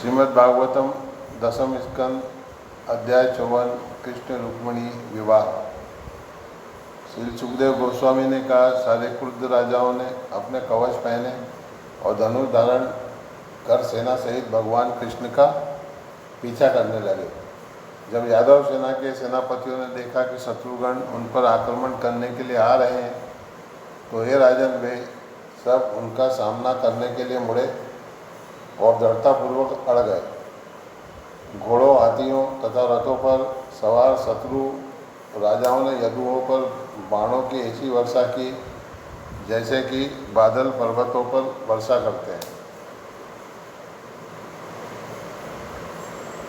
श्रीमद् भागवतम दसम स्कंद अध्याय 54 कृष्ण रुक्मिणी विवाह। श्री सुखदेव गोस्वामी ने कहा, सारे क्रुद्ध राजाओं ने अपने कवच पहने और धनुष धारण कर सेना सहित भगवान कृष्ण का पीछा करने लगे। जब यादव सेना के सेनापतियों ने देखा कि शत्रुगण उन पर आक्रमण करने के लिए आ रहे हैं, तो हे राजन, वे सब उनका सामना करने के लिए मुड़े और दृढ़तापूर्वक अड़ गए। घोड़ों, हाथियों तथा रथों पर सवार शत्रु राजाओं ने यदुओं पर बाणों की ऐसी वर्षा की जैसे कि बादल पर्वतों पर वर्षा करते हैं।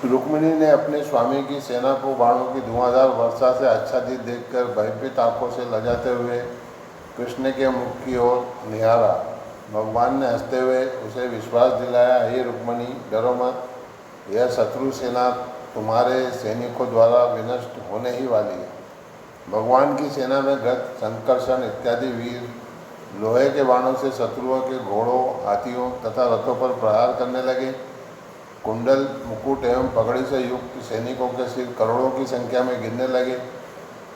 रुक्मिणी ने अपने स्वामी की सेना को बाणों की धुआंधार वर्षा से आच्छादित देखकर भयभीत आंखों से लजाते हुए कृष्ण के मुख की ओर निहारा। भगवान ने हंसते हुए उसे विश्वास दिलाया, हे रुक्मिणी, डरो मत, यह शत्रु सेना तुम्हारे सैनिकों द्वारा विनष्ट होने ही वाली है। भगवान की सेना में गद, संकर्षण इत्यादि वीर लोहे के बाणों से शत्रुओं के घोड़ों, हाथियों तथा रथों पर प्रहार करने लगे। कुंडल, मुकुट एवं पगड़ी से युक्त सैनिकों के सिर करोड़ों की संख्या में गिरने लगे।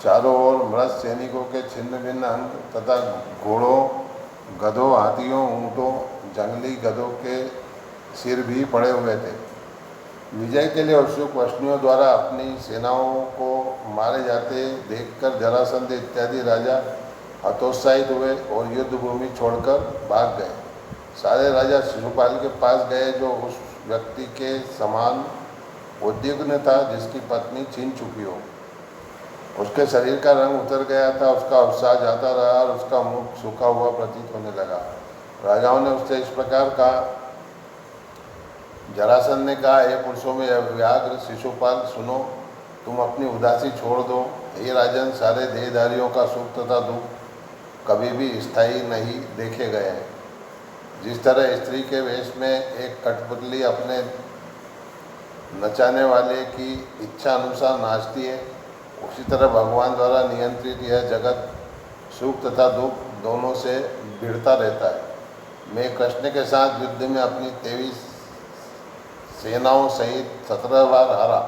चारों ओर मृत सैनिकों के छिन्न भिन्न अंग तथा घोड़ों, गधों, हाथियों, ऊँटों, जंगली गधों के सिर भी पड़े हुए थे। विजय के लिए उत्सुक वैष्णियों द्वारा अपनी सेनाओं को मारे जाते देखकर जरासंध इत्यादि राजा हतोत्साहित हुए और युद्ध भूमि छोड़कर भाग गए। सारे राजा शिशुपाल के पास गए, जो उस व्यक्ति के समान उद्विग्न था जिसकी पत्नी छीन चुकी हो। उसके शरीर का रंग उतर गया था, उसका उत्साह जाता रहा और उसका मुख सूखा हुआ प्रतीत होने लगा। राजाओं ने उससे इस प्रकार कहा। जरासंध ने कहा, हे पुरुषों में व्याघ्र शिशुपाल, सुनो, तुम अपनी उदासी छोड़ दो। हे राजन, सारे देहधारियों का सुख तथा दुख कभी भी स्थायी नहीं देखे गए हैं। जिस तरह स्त्री के वेश में एक कठपुतली अपने नचाने वाले की इच्छा अनुसार नाचती है, उसी तरह भगवान द्वारा नियंत्रित यह जगत सुख तथा दुख दोनों से भिड़ता रहता है। मैं कृष्ण के साथ युद्ध में अपनी 23 सेनाओं सहित 17 बार हारा,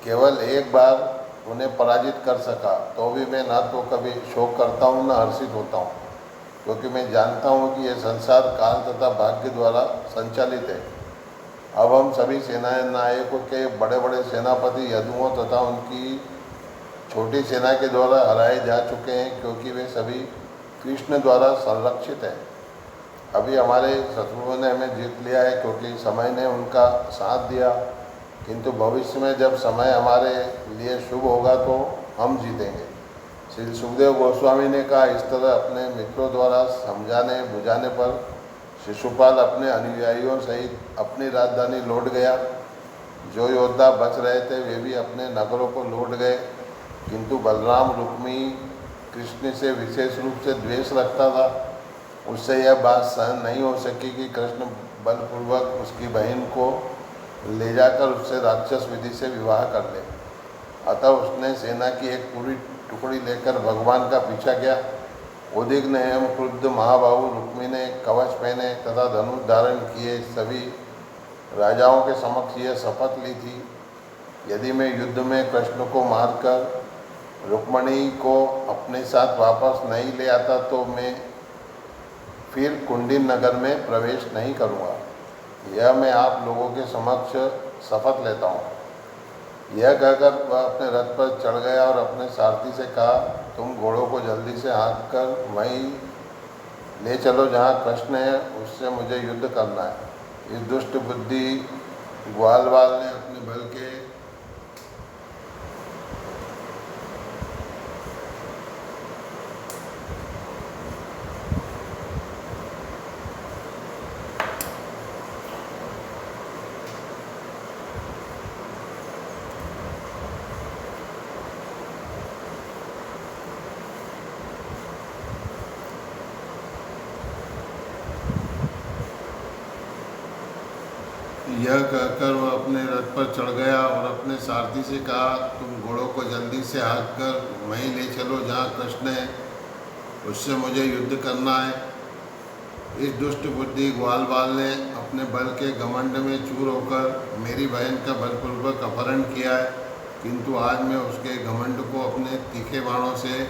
केवल एक बार उन्हें पराजित कर सका, तो भी मैं न तो कभी शोक करता हूँ न हर्षित होता हूँ, क्योंकि मैं जानता हूँ कि यह संसार काल तथा भाग्य द्वारा संचालित है। अब हम सभी सेना नायकों के बड़े बड़े सेनापति यदुओं तथा उनकी छोटी सेना के द्वारा हराए जा चुके हैं, क्योंकि वे सभी कृष्ण द्वारा संरक्षित हैं। अभी हमारे शत्रुओं ने हमें जीत लिया है, क्योंकि समय ने उनका साथ दिया, किंतु भविष्य में जब समय हमारे लिए शुभ होगा तो हम जीतेंगे। श्री सुखदेव गोस्वामी ने कहा, इस तरह अपने मित्रों द्वारा समझाने बुझाने पर शिशुपाल अपने अनुयायियों सहित अपनी राजधानी लौट गया। जो योद्धा बच रहे थे वे भी अपने नगरों को लौट गए, किंतु बलराम रुक्मी कृष्ण से विशेष रूप से द्वेष रखता था। उससे यह बात सहन नहीं हो सकी कि कृष्ण बलपूर्वक उसकी बहन को ले जाकर उससे राक्षस विधि से विवाह कर ले। अतः उसने सेना की एक पूरी टुकड़ी लेकर भगवान का पीछा किया। उद्विग्न एवं क्रुद्ध महाबाहु रुक्मी ने कवच पहने तथा धनुष धारण किए सभी राजाओं के समक्ष यह शपथ ली थी, यदि मैं युद्ध में कृष्ण को मारकर रुक्मिणी को अपने साथ वापस नहीं ले आता तो मैं फिर कुंडिन नगर में प्रवेश नहीं करूँगा। यह मैं आप लोगों के समक्ष शपथ लेता हूँ। यह कहकर वह अपने रथ पर चढ़ गया और अपने सारथी से कहा, तुम घोड़ों को जल्दी से हाँक कर वहीं ले चलो जहाँ कृष्ण है, उससे मुझे युद्ध करना है। इस दुष्ट बुद्धि ग्वालवाल ने अपने बल के यह कहकर वह अपने रथ पर चढ़ गया और अपने सारथी से कहा, तुम घोड़ों को जल्दी से हाँक कर वहीं ले चलो जहाँ कृष्ण है, उससे मुझे युद्ध करना है। इस दुष्ट बुद्धि ग्वालवाल ने अपने बल के घमंड में चूर होकर मेरी बहन का बलपूर्वक अपहरण किया है, किंतु आज मैं उसके घमंड को अपने तीखे बाणों से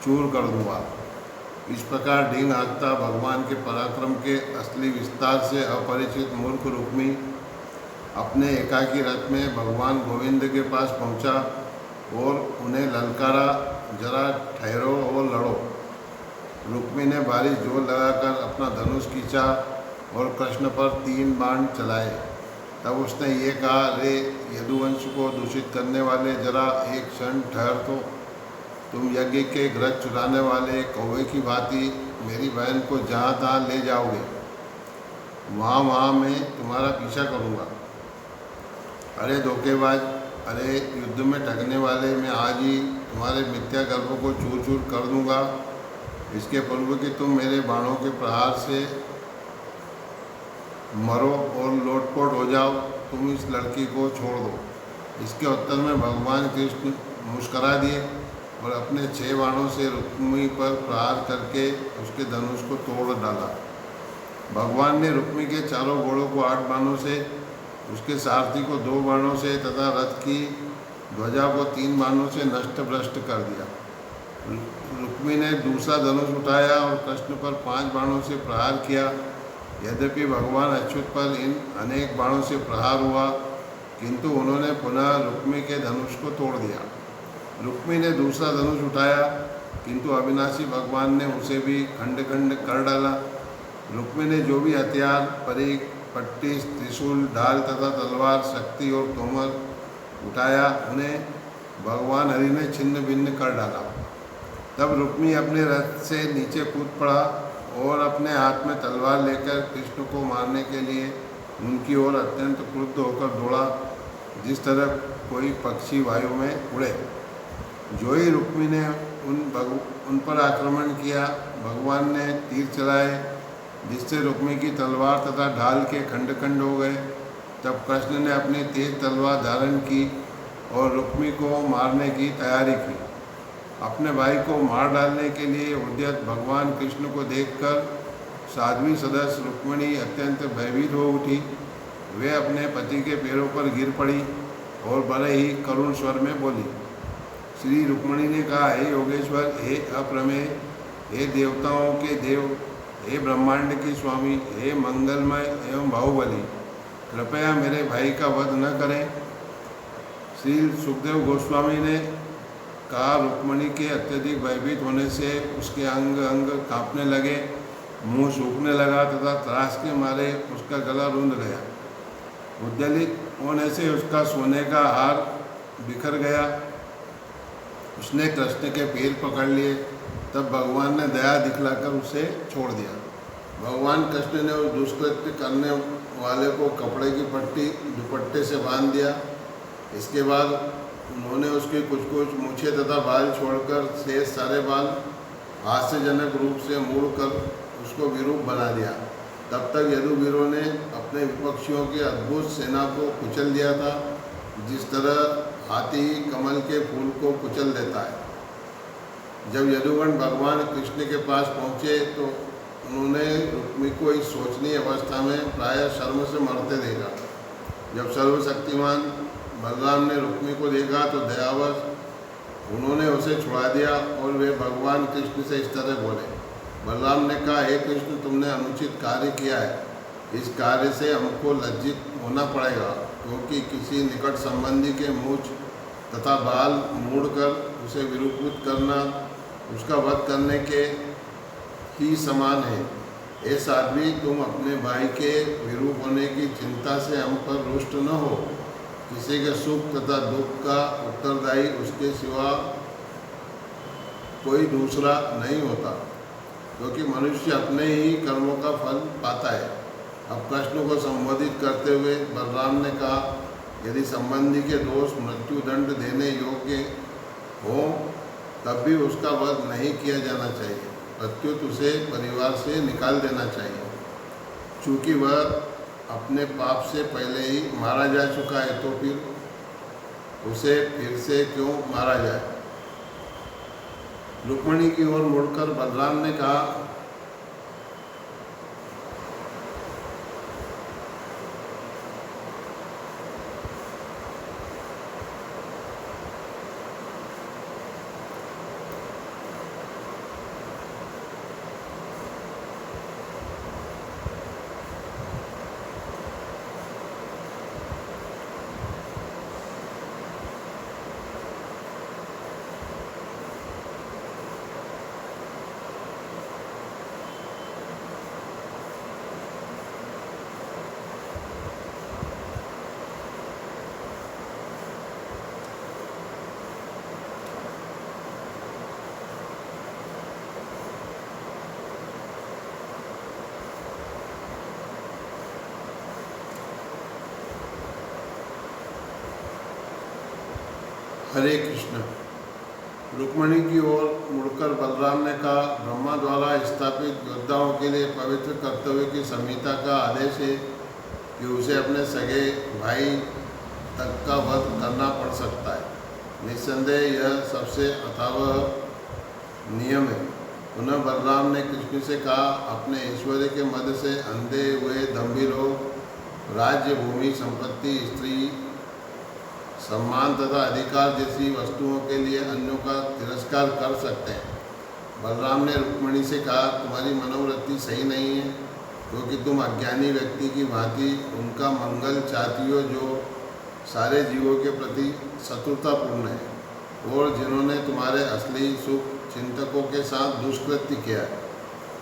चूर कर दूंगा। इस प्रकार ढींग हाँकता भगवान के पराक्रम के असली विस्तार से अपरिचित मूर्ख रुक्मी अपने एकाकी रथ में भगवान गोविंद के पास पहुंचा और उन्हें ललकारा, जरा ठहरो और लड़ो। रुक्मी ने भारी जोर लगाकर अपना धनुष खींचा और कृष्ण पर 3 बाण चलाए। तब उसने ये कहा, रे यदुवंश को दूषित करने वाले, जरा एक क्षण ठहर तो। तुम यज्ञ के घृत चुराने वाले कौवे की भांति मेरी बहन को जहाँ तहाँ ले जाओगे, वहाँ मैं तुम्हारा पीछा करूँगा। अरे धोखेबाज, अरे युद्ध में ठगने वाले, मैं आज ही तुम्हारे मिथ्या गर्भ को चूर चूर कर दूँगा। इसके पूर्व कि तुम मेरे बाणों के प्रहार से मरो और लोटपोट हो जाओ, तुम इस लड़की को छोड़ दो। इसके उत्तर में भगवान कृष्ण मुस्करा दिए और अपने 6 बाणों से रुक्मी पर प्रहार करके उसके धनुष को तोड़ डाला। भगवान ने रुक्मी के चारों घोड़ों को 8 बाणों से, उसके सारथी को 2 बाणों से तथा रथ की ध्वजा को 3 बाणों से नष्ट भ्रष्ट कर दिया। रुक्मी ने दूसरा धनुष उठाया और कृष्ण पर 5 बाणों से प्रहार किया। यद्यपि भगवान अच्युत पर इन अनेक बाणों से प्रहार हुआ, किंतु उन्होंने पुनः रुक्मी के धनुष को तोड़ दिया। रुक्मी ने दूसरा धनुष उठाया, किंतु अविनाशी भगवान ने उसे भी खंड खंड कर डाला। रुक्मी ने जो भी हथियार, परिघ, पट्टी, त्रिशूल, ढाल तथा तलवार, शक्ति और तोमर उठाया, उन्हें भगवान हरि ने छिन्न भिन्न कर डाला। तब रुक्मी अपने रथ से नीचे कूद पड़ा और अपने हाथ में तलवार लेकर कृष्ण को मारने के लिए उनकी ओर अत्यंत क्रुद्ध होकर दौड़ा, जिस तरह कोई पक्षी वायु में उड़े। जो ही रुक्मी ने उन पर आक्रमण किया, भगवान ने तीर चलाए, जिससे रुक्मी की तलवार तथा ढाल के खंड खंड हो गए। तब कृष्ण ने अपनी तेज तलवार धारण की और रुक्मी को मारने की तैयारी की। अपने भाई को मार डालने के लिए उद्यत भगवान कृष्ण को देखकर साध्वी सदस्य रुक्मिणी अत्यंत भयभीत हो उठी। वे अपने पति के पैरों पर गिर पड़ी और बड़े ही करुण स्वर में बोली। श्री रुक्मिणी ने कहा, हे योगेश्वर, हे अप्रमेय, हे देवताओं के देव, हे ब्रह्मांड के स्वामी, हे मंगलमय एवं बाहुबली, कृपया मेरे भाई का वध न करें। श्री सुखदेव गोस्वामी ने कहा, रुक्मिणी के अत्यधिक भयभीत होने से उसके अंग अंग कांपने लगे, मुंह सूखने लगा तथा त्रास के मारे उसका गला रुंध गया। उद्वेलित होने से उसका सोने का हार बिखर गया। उसने कृष्ण के पैर पकड़ लिए। तब भगवान ने दया दिखलाकर उसे छोड़ दिया। भगवान कृष्ण ने उस दुष्कृत्य करने वाले को कपड़े की पट्टी दुपट्टे से बांध दिया। इसके बाद उन्होंने उसके कुछ कुछ मूछें तथा बाल छोड़कर शेष सारे बाल हास्यजनक रूप से मोड़कर उसको विरूप बना दिया। तब तक यदुवीरों ने अपने विपक्षियों की अद्भुत सेना को कुचल दिया था, जिस तरह हाथी कमल के फूल को कुचल देता है। जब यदुगण भगवान कृष्ण के पास पहुँचे तो उन्होंने रुक्मी को इस शोचनीय अवस्था में प्रायः शर्म से मरते देखा। जब सर्वशक्तिमान बलराम ने रुक्मी को देखा तो दयावश उन्होंने उसे छुड़ा दिया और वे भगवान कृष्ण से इस तरह बोले। बलराम ने कहा, हे कृष्ण, तुमने अनुचित कार्य किया है। इस कार्य से हमको लज्जित होना पड़ेगा, क्योंकि किसी निकट संबंधी के मूछ तथा बाल मोड़कर उसे विरूपित करना उसका वध करने के ही समान है। हे साध्वी, तुम अपने भाई के विरूप होने की चिंता से हम पर रुष्ट न हो। किसी के सुख तथा दुख का उत्तरदायी उसके सिवा कोई दूसरा नहीं होता, क्योंकि मनुष्य अपने ही कर्मों का फल पाता है। अब कृष्ण को संबोधित करते हुए बलराम ने कहा, यदि संबंधी के दोष मृत्यु दंड देने योग्य हो तब भी उसका वध नहीं किया जाना चाहिए, प्रत्युत उसे परिवार से निकाल देना चाहिए। चूँकि वह अपने पाप से पहले ही मारा जा चुका है, तो फिर उसे फिर से क्यों मारा जाए। रुक्मिणी की ओर मुड़कर बलराम ने कहा, हरे कृष्ण। रुक्मिणी की ओर मुड़कर बलराम ने कहा, ब्रह्मा द्वारा स्थापित योद्धाओं के लिए पवित्र कर्तव्य की संहिता का आदेश है कि उसे अपने सगे भाई तक का वध करना पड़ सकता है। निस्संदेह यह सबसे अथावह नियम है। पुनः बलराम ने कृष्ण से कहा, अपने ऐश्वर्य के मद से अंधे हुए दंभी लोग राज्य, भूमि, संपत्ति, स्त्री, सम्मान तथा अधिकार जैसी वस्तुओं के लिए अन्यों का तिरस्कार कर सकते हैं। बलराम ने रुक्मिणी से कहा, तुम्हारी मनोवृत्ति सही नहीं है, क्योंकि तुम अज्ञानी व्यक्ति की भांति उनका मंगल चाहती हो जो सारे जीवों के प्रति शत्रुतापूर्ण है और जिन्होंने तुम्हारे असली सुख चिंतकों के साथ दुष्कृत्य किया है।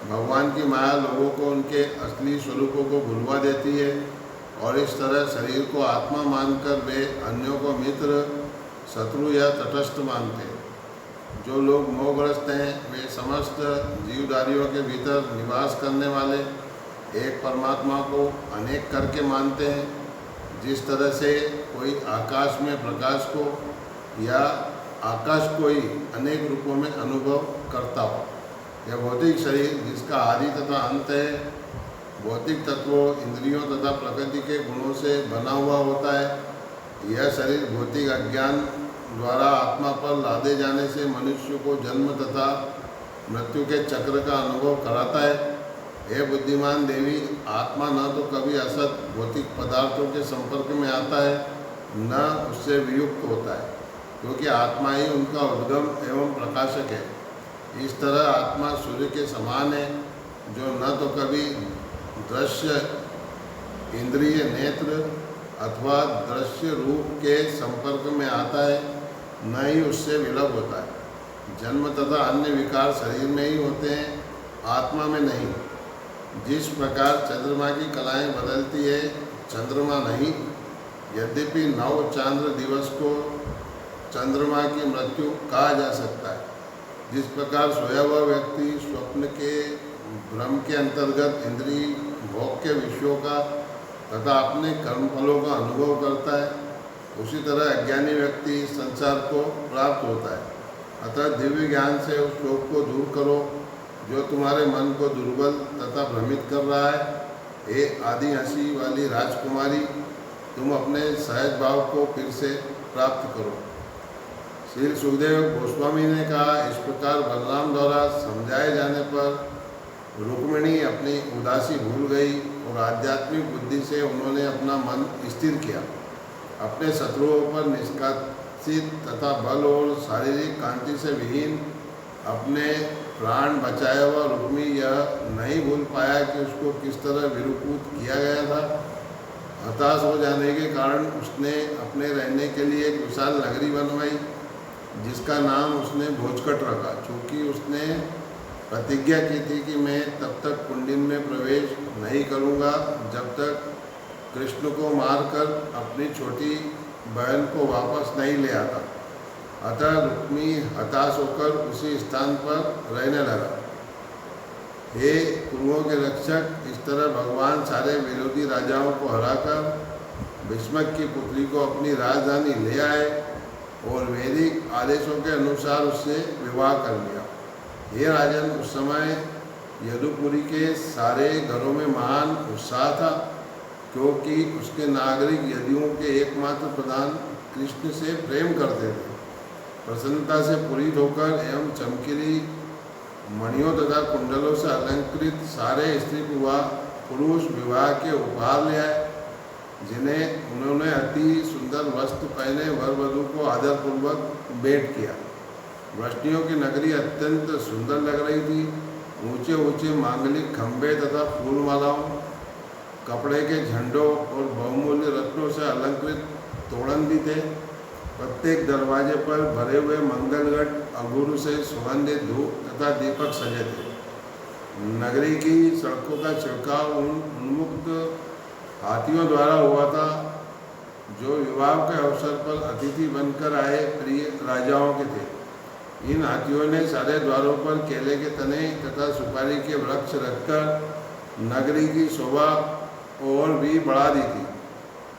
भगवान की माया लोगों को उनके असली स्वरूपों को भुलवा देती है और इस तरह शरीर को आत्मा मानकर वे अन्यों को मित्र, शत्रु या तटस्थ मानते हैं। जो लोग मोहग्रस्त हैं वे समस्त जीवधारियों के भीतर निवास करने वाले एक परमात्मा को अनेक करके मानते हैं। जिस तरह से कोई आकाश में प्रकाश को या आकाश को ही अनेक रूपों में अनुभव करता हो। यह भौतिक शरीर जिसका आदि तथा अंत है, भौतिक तत्वों, इंद्रियों तथा प्रकृति के गुणों से बना हुआ होता है। यह शरीर भौतिक अज्ञान द्वारा आत्मा पर लादे जाने से मनुष्य को जन्म तथा मृत्यु के चक्र का अनुभव कराता है। हे बुद्धिमान देवी, आत्मा न तो कभी असत भौतिक पदार्थों के संपर्क में आता है न उससे वियुक्त होता है, क्योंकि आत्मा ही उनका उद्गम एवं प्रकाशक है। इस तरह आत्मा सूर्य के समान है, जो न तो कभी दृश्य इंद्रिय नेत्र अथवा दृश्य रूप के संपर्क में आता है, न ही उससे विलप होता है। जन्म तथा अन्य विकार शरीर में ही होते हैं, आत्मा में नहीं। जिस प्रकार चंद्रमा की कलाएं बदलती है, चंद्रमा नहीं। यद्यपि नव चांद्र दिवस को चंद्रमा की मृत्यु कहा जा सकता है। जिस प्रकार सोया हुआ व्यक्ति स्वप्न के भ्रम के अंतर्गत इंद्रिय भोग के विषयों का तथा अपने कर्मफलों का अनुभव करता है, उसी तरह अज्ञानी व्यक्ति संसार को प्राप्त होता है। अतः दिव्य ज्ञान से उस शोक को दूर करो जो तुम्हारे मन को दुर्बल तथा भ्रमित कर रहा है। हे आदि हंसी वाली राजकुमारी, तुम अपने सहज भाव को फिर से प्राप्त करो। श्री सुखदेव गोस्वामी ने कहा, इस प्रकार बलराम द्वारा समझाए जाने पर रुक्मिणी अपनी उदासी भूल गई और आध्यात्मिक बुद्धि से उन्होंने अपना मन स्थिर किया। अपने शत्रुओं पर निष्कासित तथा बल और शारीरिक कांति से विहीन अपने प्राण बचाया हुआ रुक्मी यह नहीं भूल पाया कि उसको किस तरह विरूपूत किया गया था। हताश हो जाने के कारण उसने अपने रहने के लिए एक विशाल नगरी बनवाई, जिसका नाम उसने भोजकट रखा, क्योंकि उसने प्रतिज्ञा की थी कि मैं तब तक कुंडिन में प्रवेश नहीं करूंगा जब तक कृष्ण को मारकर अपनी छोटी बहन को वापस नहीं ले आता। अतः रुक्मी हताश होकर उसी स्थान पर रहने लगा। हे कुरुओं के रक्षक, इस तरह भगवान सारे विरोधी राजाओं को हराकर भीष्मक की पुत्री को अपनी राजधानी ले आए और वैदिक आदेशों के अनुसार उससे विवाह कर लिया। ये राजन, उस समय यदुपुरी के सारे घरों में महान उत्साह था, क्योंकि उसके नागरिक यदियों के एकमात्र प्रधान कृष्ण से प्रेम करते थे। प्रसन्नता से पूरित होकर एवं चमकीली मणियों तथा कुंडलों से अलंकृत सारे स्त्री पुरुष विवाह के उपहार ले आए, जिन्हें उन्होंने अति सुंदर वस्त्र पहने वर वधू को आदरपूर्वक भेंट किया। वृष्णियों की नगरी अत्यंत सुंदर लग रही थी। ऊंचे ऊंचे मांगलिक खंभे तथा फूलमालाओं, कपड़े के झंडों और बहुमूल्य रत्नों से अलंकृत तोरण भी थे। प्रत्येक दरवाजे पर भरे हुए मंगलगढ़ अंगूर से सुगंधित धूप तथा दीपक सजे थे। नगरी की सड़कों का छिड़काव उन उन्मुक्त हाथियों द्वारा हुआ था, जो विवाह के अवसर पर अतिथि बनकर आए प्रिय राजाओं के थे। इन हाथियों ने सारे द्वारों पर केले के तने तथा सुपारी के वृक्ष रखकर नगरी की शोभा और भी बढ़ा दी थी।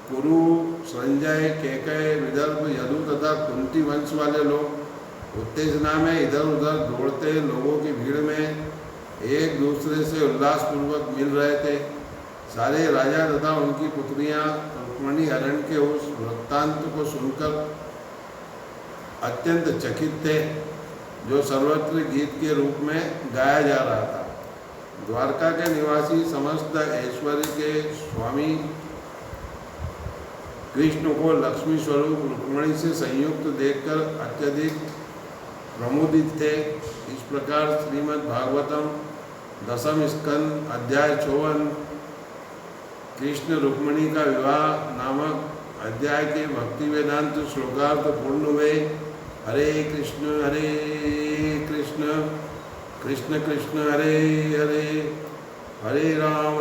कुरु, संजय, केकय, विदर्भ, यदु तथा कुंती वंश वाले लोग उत्तेजना में इधर उधर दौड़ते लोगों की भीड़ में एक दूसरे से उल्लासपूर्वक मिल रहे थे। सारे राजा तथा उनकी पुत्रियां रुक्मिणी हरण के उस वृत्तांत को सुनकर अत्यंत चकित थे, जो सर्वत्र गीत के रूप में गाया जा रहा था। द्वारका के निवासी समस्त ऐश्वर्य के स्वामी कृष्ण को लक्ष्मी स्वरूप रुक्मिणी से संयुक्त देखकर अत्यधिक प्रमुदित थे। इस प्रकार श्रीमद् भागवतम दशम स्कंद अध्याय 54 कृष्ण रुक्मिणी का विवाह नामक अध्याय के भक्ति वेदांत श्लोकार्थ पूर्ण हुए। हरे कृष्ण कृष्ण कृष्ण कृष्ण हरे हरे, हरे राम